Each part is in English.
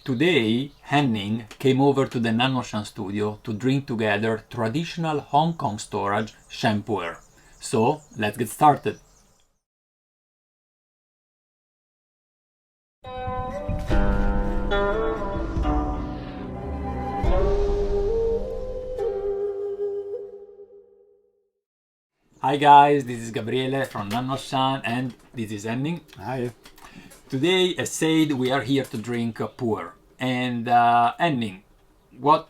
Today, Henning came over to the nannuoshan studio to drink together traditional Hong Kong storage Sheng Pu'er. So, let's get started. Hi guys, this is Gabriele from nannuoshan and this is Henning. Hi. Today, as said, we are here to drink Pu'er. And Henning, what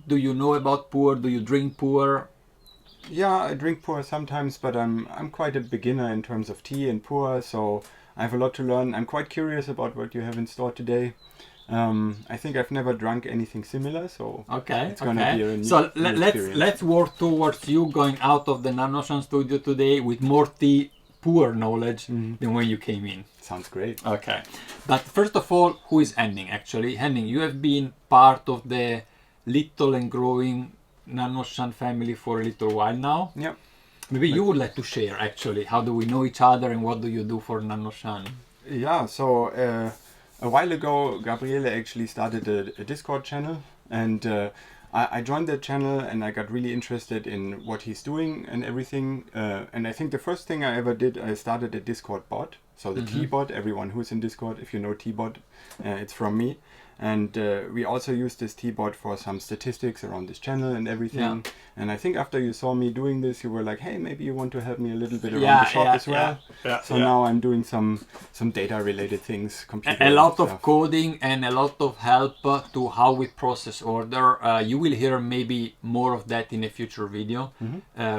do you know about Pu'er? Do you drink Pu'er? Yeah, I drink pu'er sometimes, but I'm quite a beginner in terms of tea and pu'er, so I have a lot to learn. I'm quite curious about what you have in store today. I think I've never drunk anything similar, so it's gonna be a new let's work towards you going out of the nannuoshan studio today with more tea Pu'er knowledge than when you came in. Sounds great. Okay, but first of all, who is Henning actually? Henning, you have been part of the little and growing nannuoshan family for a little while now. Yeah. Maybe you would like to share actually, how do we know each other and what do you do for nannuoshan? Yeah, so a while ago, Gabriele actually started a Discord channel, and I joined that channel and I got really interested in what he's doing and everything. And I think the first thing I ever did, I started a Discord bot. So the T-bot, everyone who's in Discord, if you know T-bot, it's from me. And we also used this T-bot for some statistics around this channel and everything. Yeah. And I think after you saw me doing this, you were like, hey, maybe you want to help me a little bit around the shop as well. So now I'm doing some data related things. A lot of coding and a lot of help to how we process order. You will hear maybe more of that in a future video.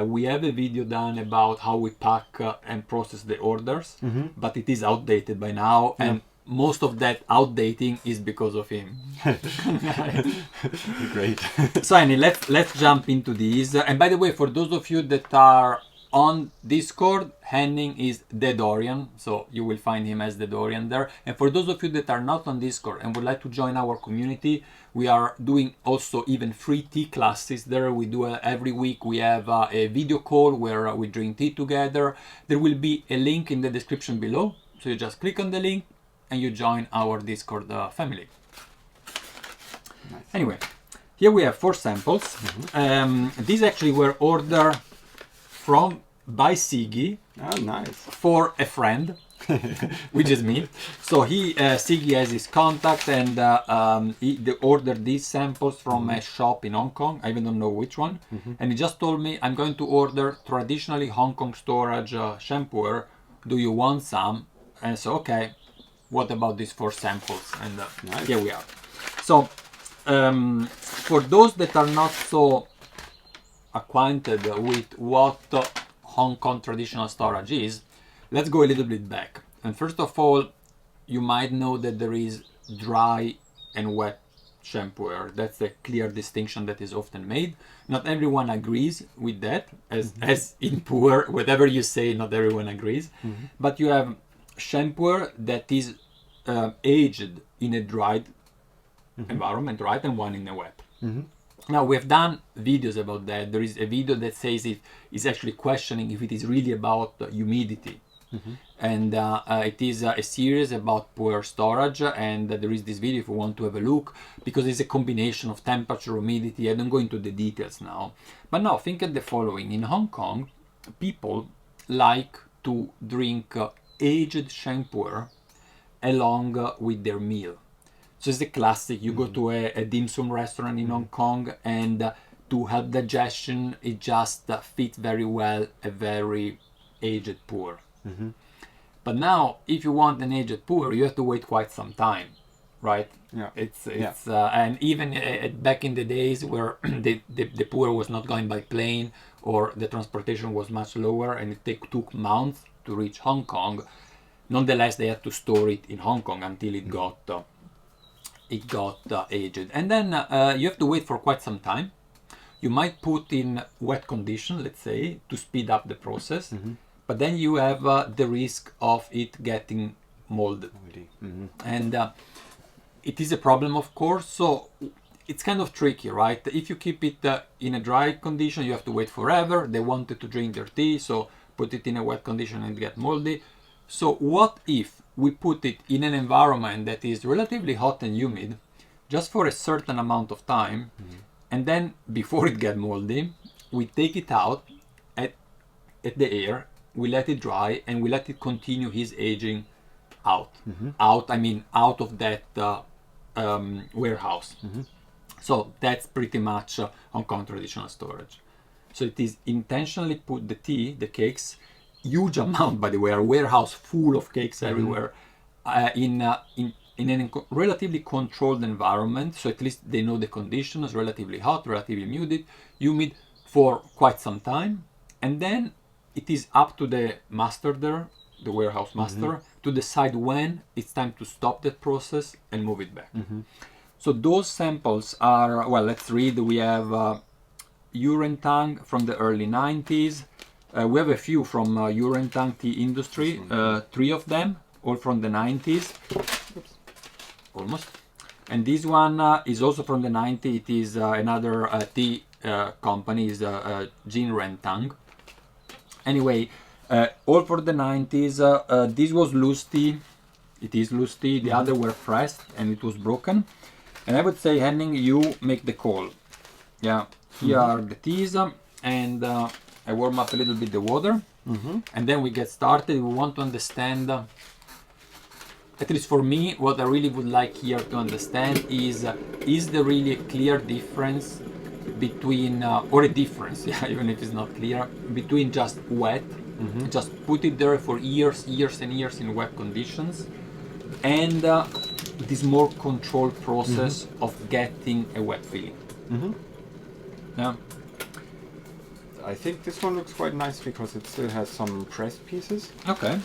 We have a video done about how we pack and process the orders, but it is outdated by now. And most of that outdating is because of him. Great. So Annie, let's jump into these. And by the way, for those of you that are on Discord, Henning is the Dorian, so you will find him as the Dorian there. And for those of you that are not on Discord and would like to join our community, we are doing also even free tea classes there. We do every week. We have a video call where we drink tea together. There will be a link in the description below, so you just click on the link and you join our Discord family. Nice. Anyway, here we have 4 samples. These actually were ordered by Siggy. Oh, nice. For a friend, which is me. So Siggy has his contact, and he ordered these samples from a shop in Hong Kong. I even don't know which one. And he just told me, I'm going to order traditionally Hong Kong storage Sheng Pu'er. Do you want some? And so, okay. What about these 4 samples? And nice. Here we are. So, for those that are not so acquainted with what Hong Kong traditional storage is, let's go a little bit back. And first of all, you might know that there is dry and wet Sheng Pu'er. That's a clear distinction that is often made. Not everyone agrees with that, as in Pu'er, whatever you say, not everyone agrees. But you have Sheng Pu'er that is aged in a dried environment, right, and one in a wet. Now, we have done videos about that. There is a video that says it is actually questioning if it is really about humidity. And it is a series about Pu'er storage, and there is this video if you want to have a look, because it's a combination of temperature, humidity. I don't go into the details now. But now, think of the following. In Hong Kong, people like to drink aged Sheng Pu'er along with their meal. So it's the classic, you go to a dim sum restaurant in Hong Kong, and to help digestion, it just fits very well a very aged Pu'er. But now, if you want an aged Pu'er, you have to wait quite some time, right? Yeah. It's and even back in the days where the Pu'er was not going by plane, or the transportation was much lower, and it took months to reach Hong Kong, nonetheless, they had to store it in Hong Kong until it got aged. And then you have to wait for quite some time. You might put in wet condition, let's say, to speed up the process. But then you have the risk of it getting molded. And it is a problem, of course. So it's kind of tricky, right? If you keep it in a dry condition, you have to wait forever. They wanted to drink their tea, so put it in a wet condition and get moldy. So what if we put it in an environment that is relatively hot and humid, just for a certain amount of time, and then before it get moldy, we take it out at the air, we let it dry, and we let it continue his aging out. I mean out of that warehouse. So that's pretty much Hong Kong traditional storage. So it is intentionally put the cakes, huge amount by the way, a warehouse full of cakes everywhere, in a relatively controlled environment. So at least they know the conditions, relatively hot, relatively humid for quite some time. And then it is up to the master there, the warehouse master, to decide when it's time to stop that process and move it back. So those samples are, well, let's read. We have Yurentang from the early 90s. We have a few from Yurentang tea industry, 3 of them, all from the 90s. Oops. Almost. And this one is also from the 90s. It is another tea company, is Jin Rentang. Anyway, all for the 90s. This was loose tea. It is loose tea. The other were pressed and it was broken. And I would say, Henning, you make the call. Yeah, here are the teas, and I warm up a little bit the water, and then we get started. We want to understand, at least for me, what I really would like here to understand is there really a clear difference between, or a difference, yeah, even if it's not clear, between just wet, just put it there for years and years in wet conditions, and this more controlled process of getting a wet filling. Yeah. I think this one looks quite nice because it still has some pressed pieces. Okay.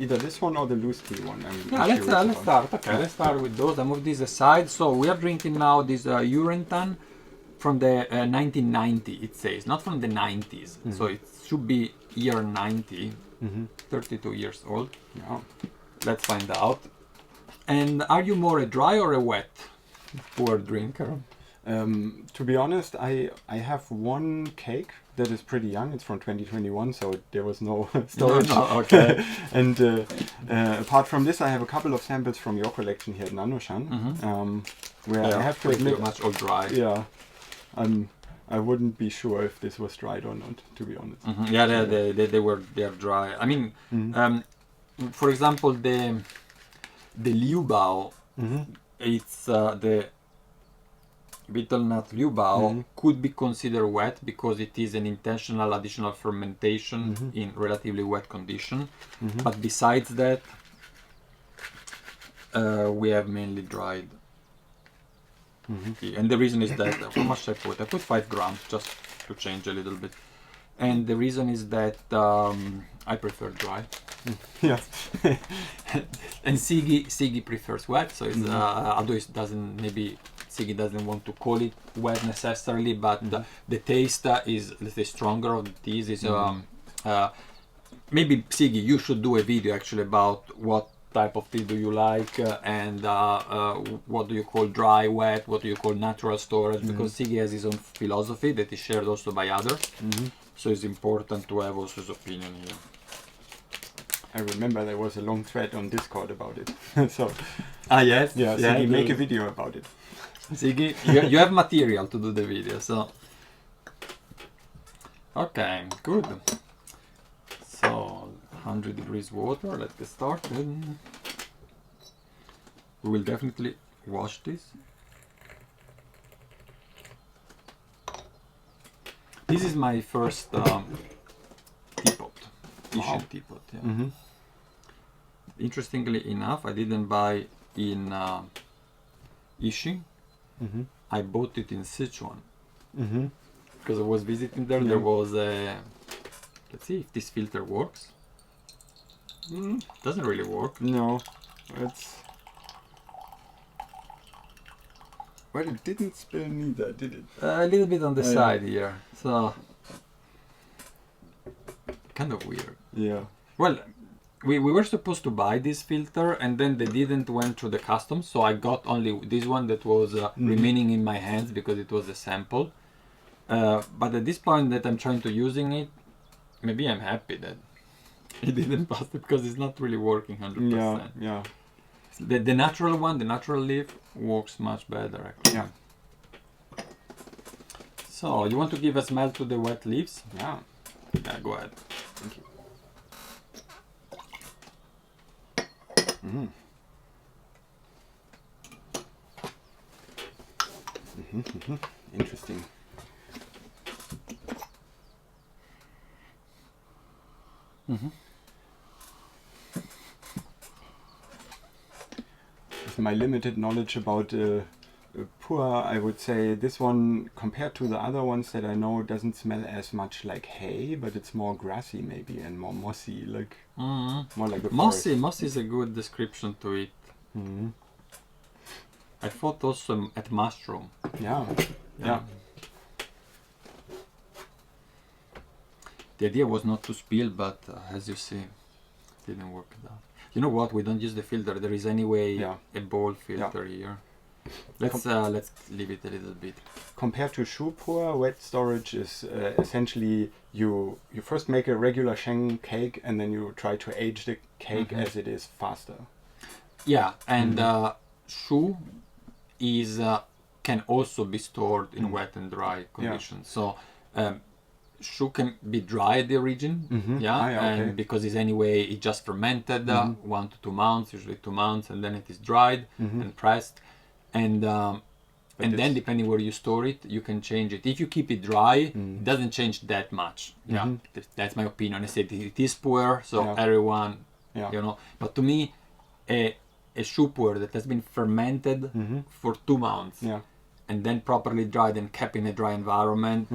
Either this one or the loose tea one. Yeah, let's start. Okay, let's start with those. I move this aside. So we are drinking now this Urentan from the 1990. It says, not from the 90s. So it should be year 90. 32 years old. Yeah. Let's find out. And are you more a dry or a wet pu'er drinker? To be honest, I have one cake that is pretty young. It's from 2021, so there was no storage. No, okay. And apart from this, I have a couple of samples from your collection here at nannuoshan, where I have to admit, much all dry. Yeah, I wouldn't be sure if this was dried or not, to be honest. Yeah, they are dry. I mean, for example, the Liu Bao, it's the betel-nut Liu Bao could be considered wet because it is an intentional additional fermentation in relatively wet condition. But besides that, we have mainly dried tea. And the reason is that, how much I put? I put 5 grams just to change a little bit. And the reason is that I prefer dry. Yes. And Sigi prefers wet, so it's, although it doesn't, maybe Sigi doesn't want to call it wet necessarily, but the taste is, let's say, stronger of the teas. Is maybe Sigi, you should do a video actually about what type of tea do you like, and what do you call dry, wet, what do you call natural storage, because Sigi has his own philosophy that is shared also by others. So it's important to have also his opinion here. I remember there was a long thread on Discord about it. So, yes, yeah, yeah, Sigi, make a video about it. Sigi, you have material to do the video, so. Okay, good. So, 100 degrees water, let's get started. We will definitely wash this. This is my first teapot, Asian teapot. Yeah. Interestingly enough, I didn't buy in Ishi. I bought it in Sichuan because I was visiting there. There was a. Let's see if this filter works. Doesn't really work. No, it's. Well, it didn't spill neither, did it? A little bit on the side here, so kind of weird. Yeah. Well, we were supposed to buy this filter, and then they didn't went through the customs, so I got only this one that was remaining in my hands because it was a sample. But at this point that I'm trying to using it, maybe I'm happy that it didn't pass it because it's not really working 100%. Yeah. The natural one, the natural leaf, works much better actually. Yeah. So you want to give a smell to the wet leaves? Yeah. Yeah, go ahead. Thank you. Mm. Interesting. With my limited knowledge about Pu'er, I would say this one, compared to the other ones that I know, doesn't smell as much like hay, but it's more grassy maybe and more mossy, like more like a Mossy, forest. mossy is a good description to it. I thought also at mushroom. Yeah. Yeah. The idea was not to spill, but as you see, it didn't work out. You know what? We don't use the filter. There is anyway a bowl filter here. Let's leave it a little bit. Compared to Shu Pu'er, wet storage is essentially you first make a regular Sheng cake and then you try to age the cake as it is faster. Yeah, and Shu is can also be stored in wet and dry conditions. So Shu can be dry at the origin, and because it's anyway it just fermented 1 to 2 months, usually 2 months, and then it is dried and pressed, and then depending where you store it, you can change it. If you keep it dry, it doesn't change that much. Yeah, that's my opinion. I said it is pu'er, so everyone, you know. But to me, a Shu Pu'er that has been fermented for 2 months and then properly dried and kept in a dry environment,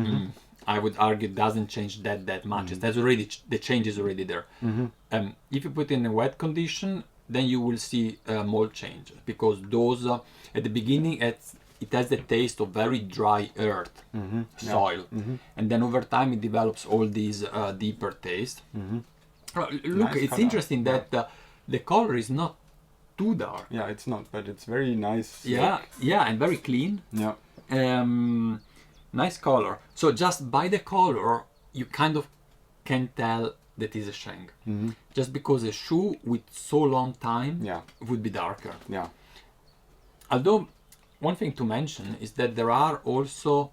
I would argue doesn't change that much. That's already the change is already there. If you put it in a wet condition, then you will see mold change, because those at the beginning it has the taste of very dry earth, soil, and then over time it develops all these deeper taste. Look, Nice it's color. interesting that the color is not too dark. Yeah, it's not, but it's very nice. Yeah, and very clean. Yeah. Nice color. So just by the color, you kind of can tell that is a Sheng. Just because a Shu with so long time would be darker. Yeah. Although, one thing to mention is that there are also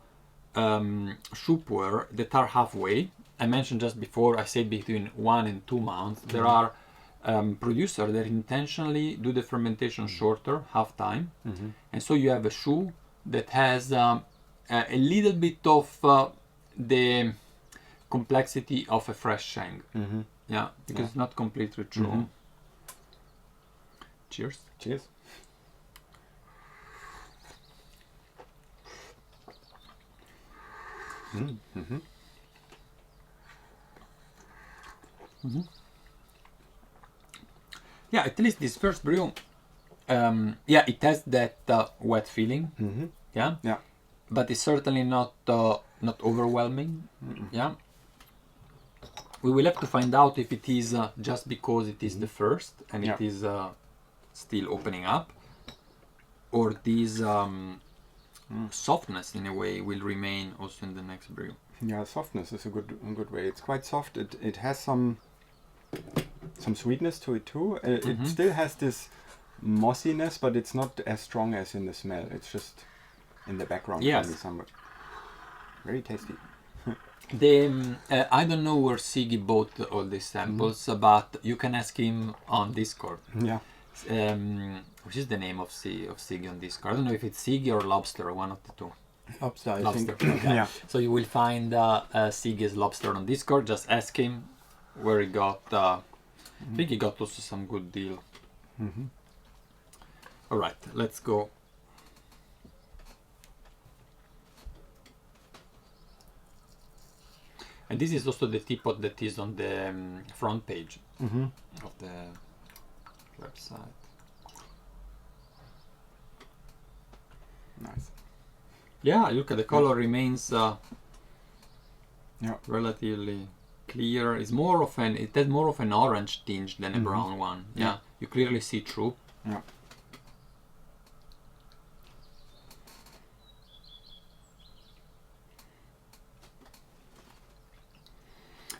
Shu Pu'er that are halfway. I mentioned just before, I said between 1 and 2 months. There are producers that intentionally do the fermentation shorter, half time. And so you have a Shu that has a little bit of the complexity of a fresh Sheng. Yeah, because it's not completely true. Cheers. Cheers. Yeah, at least this first brew, it has that wet feeling. Yeah, but it's certainly not overwhelming. Yeah, we will have to find out if it is just because it is the first and it is still opening up, or this softness in a way will remain also in the next brew. Yeah, softness is a good way. It's quite soft. It has some sweetness to it too. It still has this mossiness, but it's not as strong as in the smell. It's just in the background. Yes. Somewhere. Very tasty. I don't know where Siggy bought all these samples, but you can ask him on Discord. Yeah. Which is the name of Siggy on Discord? I don't know if it's Siggy or Lobster, one of the two. Lobster, I Lobster. think. Okay. Yeah. So you will find Siggy's Lobster on Discord. Just ask him where he got. I think he got also some good deal. All right, let's go. And this is also the teapot that is on the front page of the website. Nice. Yeah, look at the color remains relatively clear. It's more of it has more of an orange tinge than a brown one. Yeah, you clearly see through. Yeah.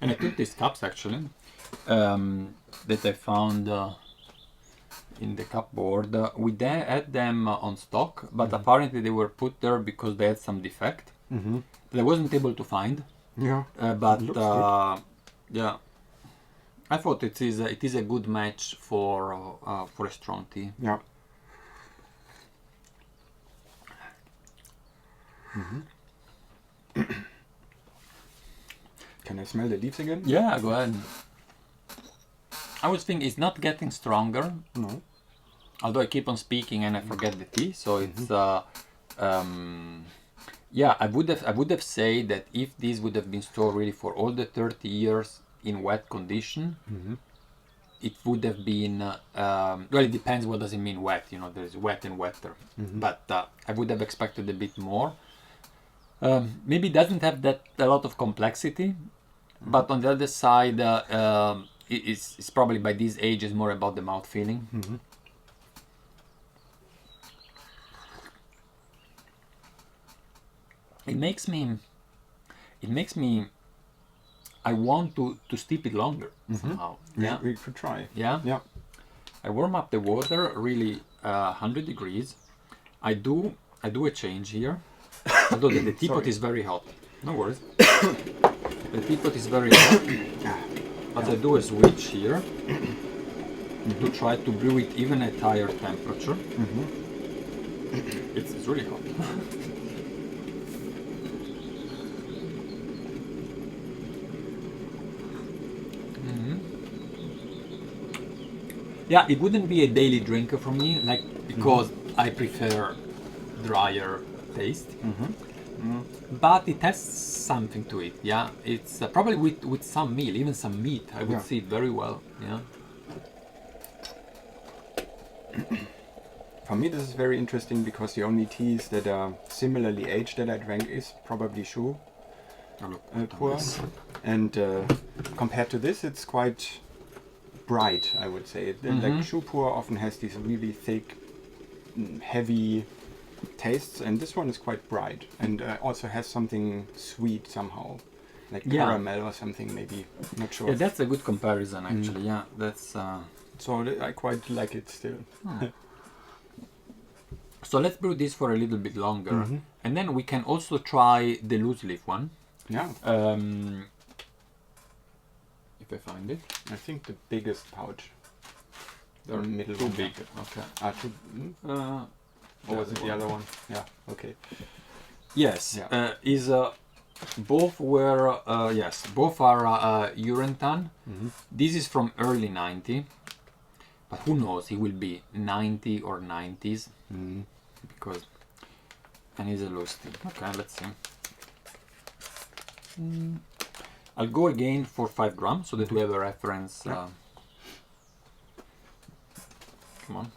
And I took these cups actually that I found in the cupboard. We had them on stock, but apparently they were put there because they had some defect that I wasn't able to find. Yeah. But Looks good. yeah, I thought it is a good match for a strong tea. Yeah. Can I smell the leaves again? Yeah, go ahead. I was thinking it's not getting stronger. No. Although I keep on speaking and I forget the tea, so it's yeah. I would have said that if this would have been stored really for all the 30 years in wet condition, it would have been well. It depends. What does it mean wet? You know, there's wet and wetter. But I would have expected a bit more. Maybe it doesn't have a lot of complexity, but on the other side, it's probably by this age is more about the mouth feeling. It makes me. I want to steep it longer somehow. Yeah, we could try. Yeah. Yeah. I warm up the water really 100 degrees. I do a change here. Although the teapot is very hot. No worries. The teapot is very hot. But I do a switch here to try to brew it even at higher temperature. It's really hot. Yeah, it wouldn't be a daily drinker for me, like because I prefer drier taste. But it has something to it. Yeah, it's probably with some meal, even some meat. I would see it very well. Yeah. For me, this is very interesting because the only teas that are similarly aged that I drank is probably Shu Pu'er. And compared to this, it's quite bright, I would say. Like Shu Pu'er often has these really thick, heavy tastes, and this one is quite bright and also has something sweet somehow, like caramel or something maybe. Not sure. Yeah, that's a good comparison actually. Yeah, that's. So I quite like it still. So let's brew this for a little bit longer, and then we can also try the loose leaf one. Yeah. If I find it. I think the biggest pouch. They're middle too one. big. Okay. Too. Or was it the other one? Yeah. Okay. Yes. Yeah. Both were yes. Both are Urentan. This is from early 90, but who knows? He will be 90 or 90s because and he's a loose tea. Okay, let's see. I'll go again for 5 grams so that we have a reference. Come on.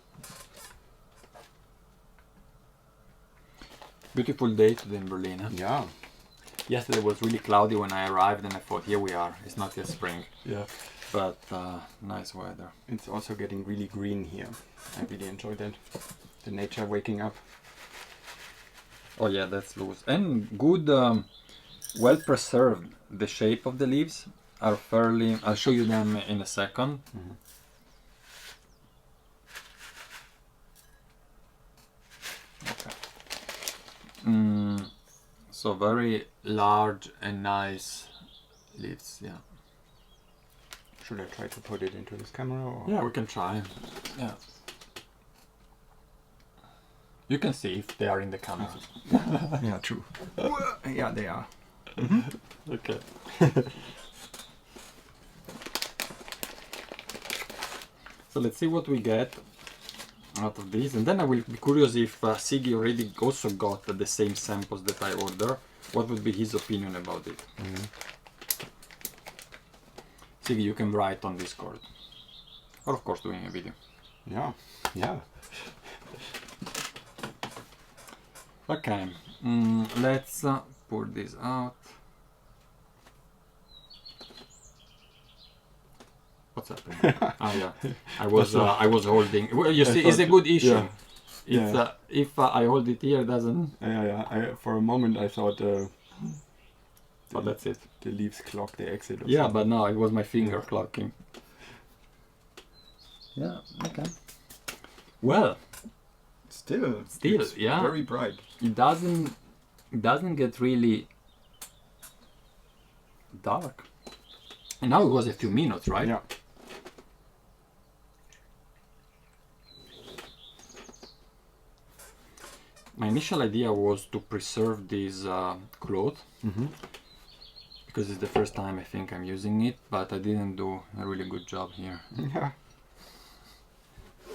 Beautiful day today in Berlin. Huh? Yeah. Yesterday was really cloudy when I arrived and I thought, here we are. It's not yet spring. Yeah. But nice weather. It's also getting really green here. I really enjoy that. The nature waking up. Oh yeah, that's loose. And good, well preserved. The shape of the leaves are fairly... I'll show you them in a second. Okay. So very large and nice leaves, yeah. Should I try to put it into this camera? Or? Yeah, we can try. Yeah. You can see if they are in the camera. Yeah, true. Yeah, they are. Okay. So let's see what we get out of these, and then I will be curious if Siggy already also got the same samples that I ordered. What would be his opinion about it? Siggy, you can write on Discord, or of course doing a video. Yeah, yeah. Okay, let's pour this out. What's happening? Yeah, I was holding. Well, you see, it's a good issue. Yeah. It's if I hold it here, it doesn't. Yeah. For a moment, I thought. But that's it. The leaves clock the exit. Or Yeah, something. but no, it was my finger clocking. Yeah. Okay. Well, Still, it's yeah. very bright. It doesn't get really dark. And now it was a few minutes, right? Yeah. My initial idea was to preserve this cloth because it's the first time I think I'm using it, but I didn't do a really good job here. Yeah.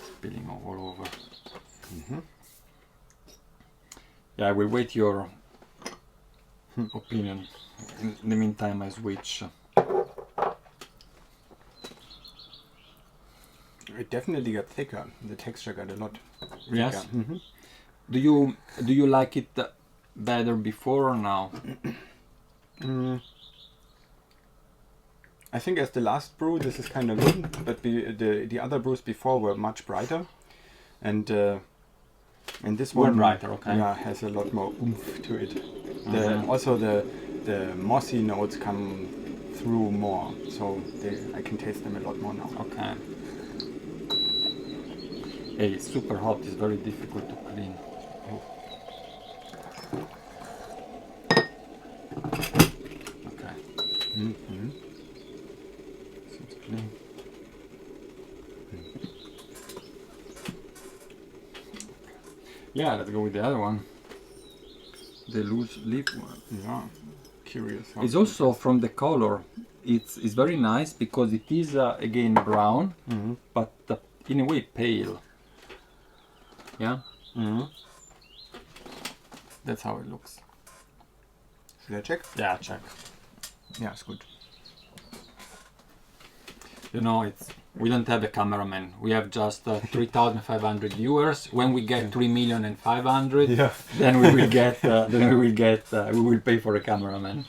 Spilling all over. Yeah, I will wait your opinion. In the meantime, I switch. It definitely got thicker. The texture got a lot thicker. Yes. Do you like it better before or now? I think as the last brew, this is kind of good, but the other brews before were much brighter, and this Were one brighter, okay. yeah, has a lot more oomph to it. Also the mossy notes come through more, so I can taste them a lot more now. Okay. Hey, it's super hot. It's very difficult to clean. Okay. Seems clean. Yeah, let's go with the other one. The loose leaf one. Yeah, curious. How It's also from the color. It's very nice because it is again brown, but in a way pale. Yeah. That's how it looks. Should I check? Yeah, check. Yeah, it's good. You know, we don't have a cameraman. We have just 3,500 viewers. When we get 3,500,000, Yeah. then we will get. We will pay for a cameraman.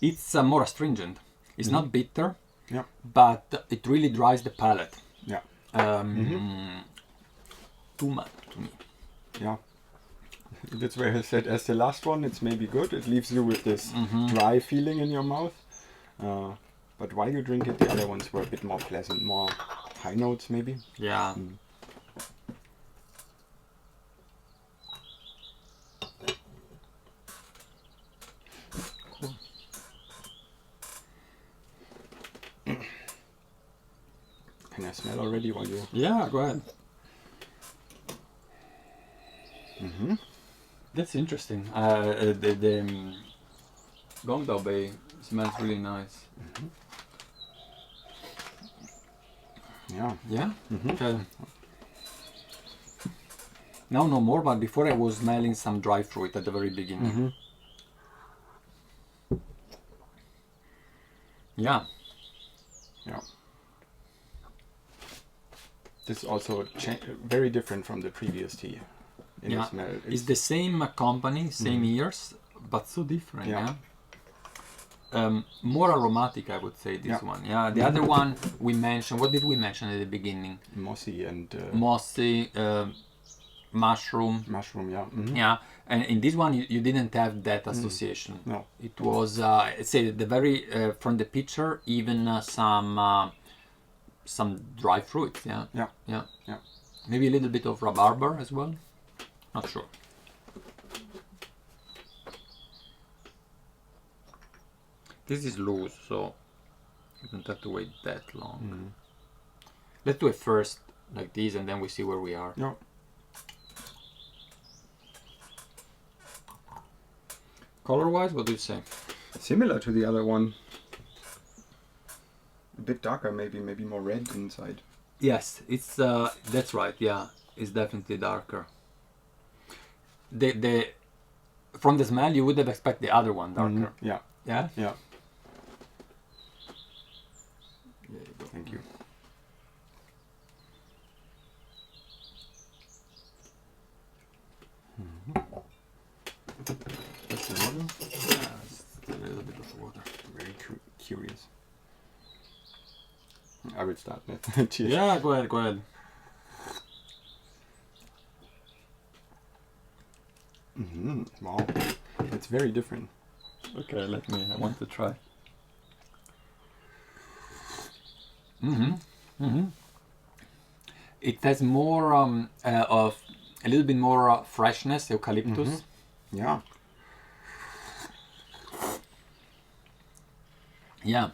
It's more astringent. It's not bitter, Yeah. but it really dries the palate. Yeah. Too much to me. Yeah. That's where I said as the last one, it's maybe good. It leaves you with this dry feeling in your mouth. But while you drink it, the other ones were a bit more pleasant, more high notes maybe. Yeah. Cool. Can I smell already while you... Yeah, go ahead. That's interesting. The Gongdao Bay smells really nice. Yeah. Yeah? Okay. Now no more, but before I was smelling some dry fruit at the very beginning. Yeah. Yeah. This is also very different from the previous tea. In the smell. It's the same company, same years, but so different. Yeah. More aromatic, I would say, this one. Yeah. The other one we mentioned. What did we mention at the beginning? Mossy and... Mossy, mushroom. Mushroom, yeah. Yeah. And in this one, you didn't have that association. No. It was, say, the very from the picture, even some dry fruits. Yeah. Yeah. Yeah. Yeah. Maybe a little bit of rhubarber as well. Not sure. This is loose, so you don't have to wait that long. Let's do it first like this, and then we see where we are. Yeah. Color-wise, what do you say? Similar to the other one. A bit darker, maybe more red inside. Yes, it's that's right. Yeah, it's definitely darker. The from the smell, you would have expected the other one darker. Yeah. Yeah. Yeah. There you go. Thank you. That's the water. Yeah, it's a little bit of water. Very curious. I will start. Cheers. Yeah, go ahead. Go ahead. Wow, it's very different. Okay, I want to try. It has more of a little bit more freshness, eucalyptus. Yeah. Yeah.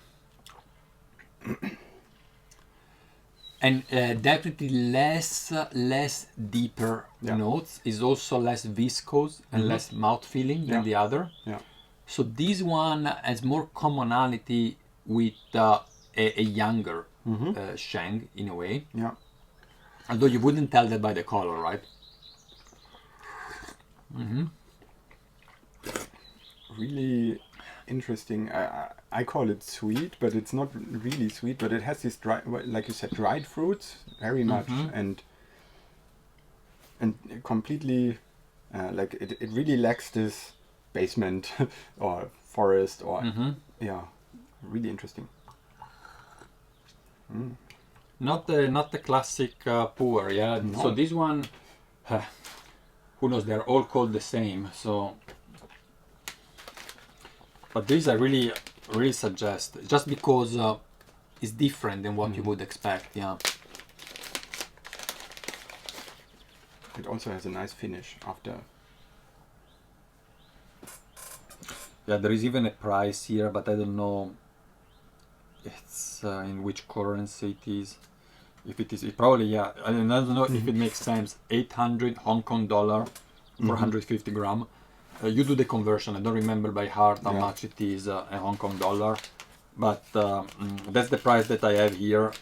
And definitely less deeper notes. Is also less viscous and less mouth feeling than the other. Yeah. So this one has more commonality with a younger Sheng in a way. Yeah. Although you wouldn't tell that by the color, right? Really interesting. I call it sweet, but it's not really sweet. But it has this dry, like you said, dried fruits very much, and completely like it really lacks this basement or forest or yeah, really interesting. Not the classic pu'er, yeah. No. So this one, who knows? They're all called the same. So, but these I really suggest just because it's different than what you would expect. Yeah. It also has a nice finish after. Yeah, there is even a price here, but I don't know. It's in which currency it is. If it is, it probably, yeah. I don't know if it makes sense. 800 Hong Kong dollar for 150 gram. You do the conversion. I don't remember by heart how much it is a Hong Kong dollar, but that's the price that I have here.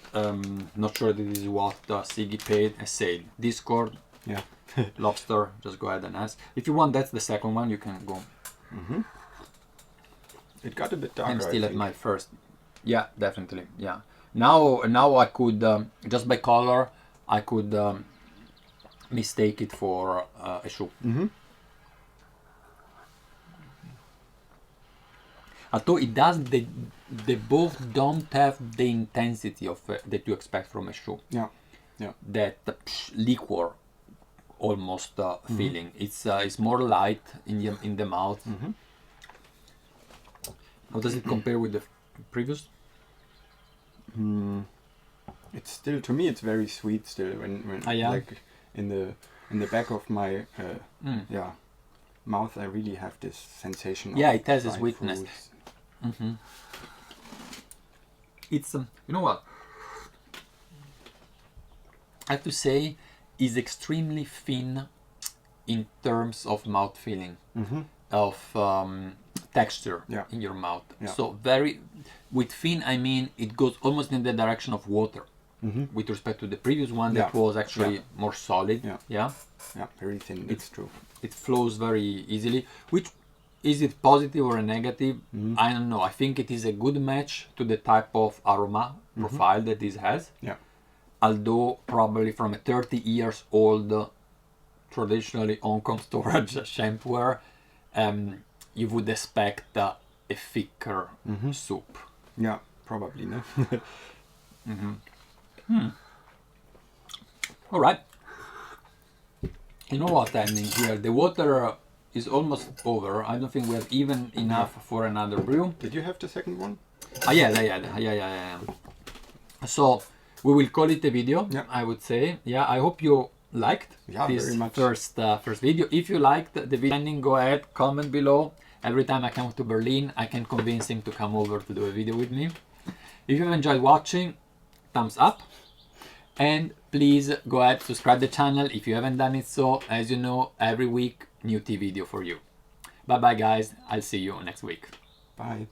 Not sure that this is what Siggy paid. I said Discord. Yeah. Lobster. Just go ahead and ask. If you want, that's the second one. You can go. It got a bit darker. I'm still at my first. Yeah, definitely. Yeah. Now I could just by color I could mistake it for a Shu. Although it does, they both don't have the intensity of that you expect from a Shu. Yeah. Yeah. That liquor almost feeling. It's more light in the mouth. How does it compare with the previous? It's still, to me, it's very sweet still. When like in the back of my mouth, I really have this sensation. Yeah, of it has a dried sweetness. fruits. It's you know what? I have to say, is extremely thin in terms of mouth feeling, of texture in your mouth. So very, with thin I mean it goes almost in the direction of water, with respect to the previous one that was actually more solid. Yeah, very thin. It's true. It flows very easily. Which is it positive or a negative? I don't know. I think it is a good match to the type of aroma profile that this has. Yeah. Although probably from a 30 years old, traditionally Hong Kong storage Sheng Pu'er, you would expect a thicker soup. Yeah, probably, no? All right. You know what, Henning, here, the water is almost over. I don't think we have even enough for another brew. Did you have the second one? Yeah. So we will call it a video, I would say. Yeah, I hope you liked this very much. first video. If you liked the video, go ahead, comment below. Every time I come to Berlin, I can convince him to come over to do a video with me. If you enjoyed watching, thumbs up. And please go ahead, subscribe the channel if you haven't done it so. As you know, every week, new tea video for you. Bye bye guys, I'll see you next week. Bye.